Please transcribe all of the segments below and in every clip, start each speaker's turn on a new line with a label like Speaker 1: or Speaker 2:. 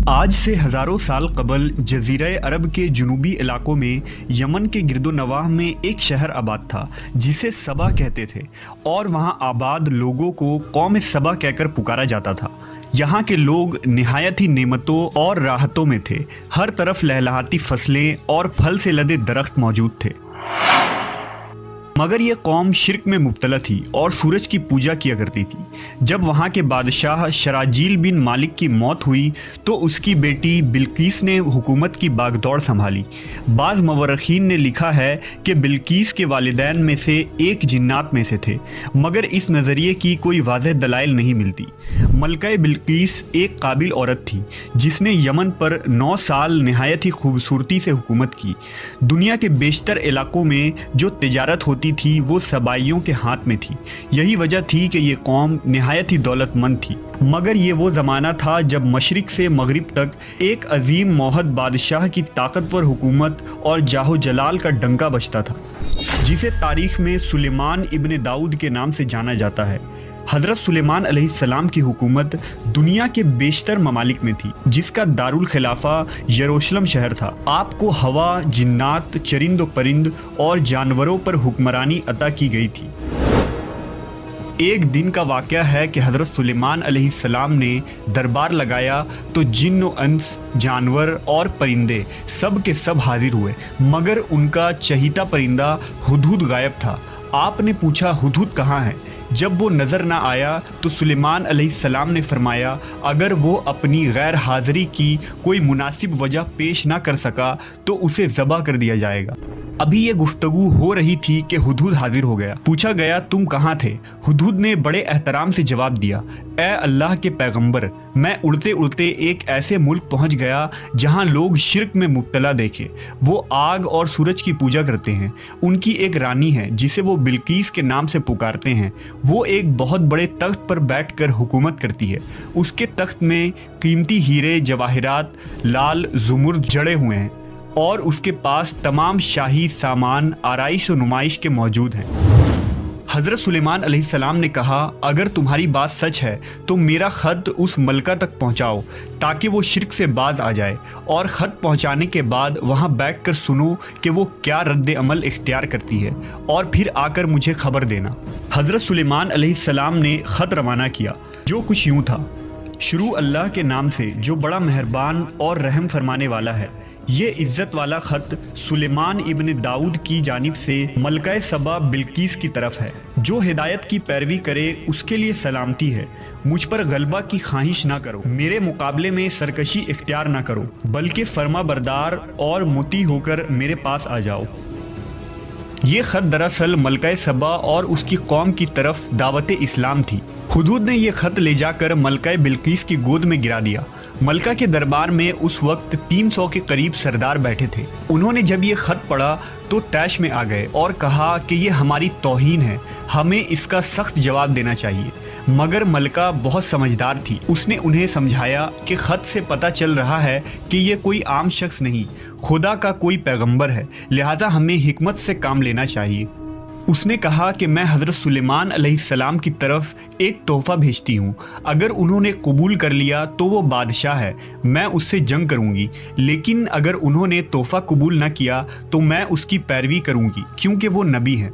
Speaker 1: آج سے ہزاروں سال قبل جزیرہ عرب کے جنوبی علاقوں میں یمن کے گرد و نواح میں ایک شہر آباد تھا جسے سبا کہتے تھے، اور وہاں آباد لوگوں کو قوم سبا کہہ کر پکارا جاتا تھا۔ یہاں کے لوگ نہایت ہی نعمتوں اور راحتوں میں تھے، ہر طرف لہلہاتی فصلیں اور پھل سے لدے درخت موجود تھے۔ مگر یہ قوم شرک میں مبتلا تھی اور سورج کی پوجا کیا کرتی تھی۔ جب وہاں کے بادشاہ شراجیل بن مالک کی موت ہوئی تو اس کی بیٹی بلقیس نے حکومت کی باغ دوڑ سنبھالی۔ بعض مورخین نے لکھا ہے کہ بلقیس کے والدین میں سے ایک جنات میں سے تھے، مگر اس نظریے کی کوئی واضح دلائل نہیں ملتی۔ ملکہ بلقیس ایک قابل عورت تھی جس نے یمن پر 9 سال نہایت ہی خوبصورتی سے حکومت کی۔ دنیا کے بیشتر علاقوں میں جو تجارت ہوتی تھی وہ سبائیوں کے ہاتھ میں تھی۔ یہی وجہ تھی کہ یہ قوم نہایت ہی دولت مند تھی، مگر یہ وہ زمانہ تھا جب مشرق سے مغرب تک ایک عظیم موحد بادشاہ کی طاقتور حکومت اور جاہ و جلال کا ڈنکا بجتا تھا، جسے تاریخ میں سلیمان ابن داؤد کے نام سے جانا جاتا ہے۔ حضرت سلیمان علیہ السلام کی حکومت دنیا کے بیشتر ممالک میں تھی، جس کا دارالخلافہ یروشلم شہر تھا۔ آپ کو ہوا، جنات، چرند و پرند اور جانوروں پر حکمرانی عطا کی گئی تھی۔ ایک دن کا واقعہ ہے کہ حضرت سلیمان علیہ السلام نے دربار لگایا تو جن و انس، جانور اور پرندے سب کے سب حاضر ہوئے، مگر ان کا چہیتا پرندہ ہدہد غائب تھا۔ آپ نے پوچھا ہدہد کہاں ہے؟ جب وہ نظر نہ آیا تو سلیمان علیہ السلام نے فرمایا اگر وہ اپنی غیر حاضری کی کوئی مناسب وجہ پیش نہ کر سکا تو اسے ذبح کر دیا جائے گا۔ ابھی یہ گفتگو ہو رہی تھی کہ ہدہد حاضر ہو گیا۔ پوچھا گیا تم کہاں تھے؟ ہدہد نے بڑے احترام سے جواب دیا، اے اللہ کے پیغمبر، میں اڑتے اڑتے ایک ایسے ملک پہنچ گیا جہاں لوگ شرک میں مبتلا دیکھے۔ وہ آگ اور سورج کی پوجا کرتے ہیں۔ ان کی ایک رانی ہے جسے وہ بلقیس کے نام سے پکارتے ہیں۔ وہ ایک بہت بڑے تخت پر بیٹھ کر حکومت کرتی ہے۔ اس کے تخت میں قیمتی ہیرے جواہرات لال زمرد جڑے ہوئے ہیں، اور اس کے پاس تمام شاہی سامان آرائش و نمائش کے موجود ہیں۔ حضرت سلیمان علیہ السلام نے کہا اگر تمہاری بات سچ ہے تو میرا خط اس ملکہ تک پہنچاؤ تاکہ وہ شرک سے باز آ جائے، اور خط پہنچانے کے بعد وہاں بیٹھ کر سنو کہ وہ کیا رد عمل اختیار کرتی ہے، اور پھر آ کر مجھے خبر دینا۔ حضرت سلیمان علیہ السلام نے خط روانہ کیا، جو کچھ یوں تھا: شروع اللہ کے نام سے جو بڑا مہربان اور رحم فرمانے والا ہے۔ یہ عزت والا خط سلیمان ابن داؤد کی جانب سے ملکہ سبا بلقیس کی طرف ہے۔ جو ہدایت کی پیروی کرے اس کے لیے سلامتی ہے۔ مجھ پر غلبہ کی خواہش نہ کرو، میرے مقابلے میں سرکشی اختیار نہ کرو، بلکہ فرما بردار اور مطیع ہو کر میرے پاس آ جاؤ۔ یہ خط دراصل ملکہ سبا اور اس کی قوم کی طرف دعوت اسلام تھی۔ ہدہد نے یہ خط لے جا کر ملکہ بلقیس کی گود میں گرا دیا۔ ملکہ کے دربار میں اس وقت 300 کے قریب سردار بیٹھے تھے۔ انہوں نے جب یہ خط پڑھا تو طیش میں آ گئے اور کہا کہ یہ ہماری توہین ہے، ہمیں اس کا سخت جواب دینا چاہیے۔ مگر ملکہ بہت سمجھدار تھی، اس نے انہیں سمجھایا کہ خط سے پتہ چل رہا ہے کہ یہ کوئی عام شخص نہیں، خدا کا کوئی پیغمبر ہے، لہٰذا ہمیں حکمت سے کام لینا چاہیے۔ اس نے کہا کہ میں حضرت سلیمان علیہ السلام کی طرف ایک تحفہ بھیجتی ہوں، اگر انہوں نے قبول کر لیا تو وہ بادشاہ ہے، میں اس سے جنگ کروں گی، لیکن اگر انہوں نے تحفہ قبول نہ کیا تو میں اس کی پیروی کروں گی کیونکہ وہ نبی ہے۔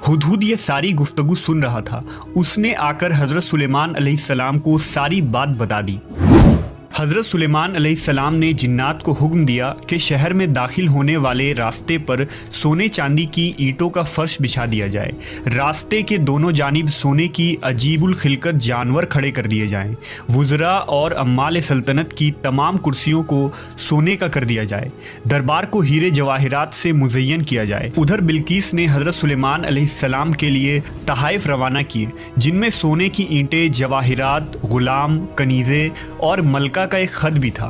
Speaker 1: ہدہد یہ ساری گفتگو سن رہا تھا۔ اس نے آ کر حضرت سلیمان علیہ السلام کو ساری بات بتا دی۔ حضرت سلیمان علیہ السلام نے جنات کو حکم دیا کہ شہر میں داخل ہونے والے راستے پر سونے چاندی کی اینٹوں کا فرش بچھا دیا جائے۔ راستے کے دونوں جانب سونے کی عجیب الخلقت جانور کھڑے کر دیے جائیں۔ وزراء اور عمال سلطنت کی تمام کرسیوں کو سونے کا کر دیا جائے۔ دربار کو ہیرے جواہرات سے مزین کیا جائے۔ ادھر بلقیس نے حضرت سلیمان علیہ السلام کے لیے تحائف روانہ کیے، جن میں سونے کی اینٹیں، جواہرات، غلام، کنیزیں اور ملکہ کا ایک خط بھی تھا۔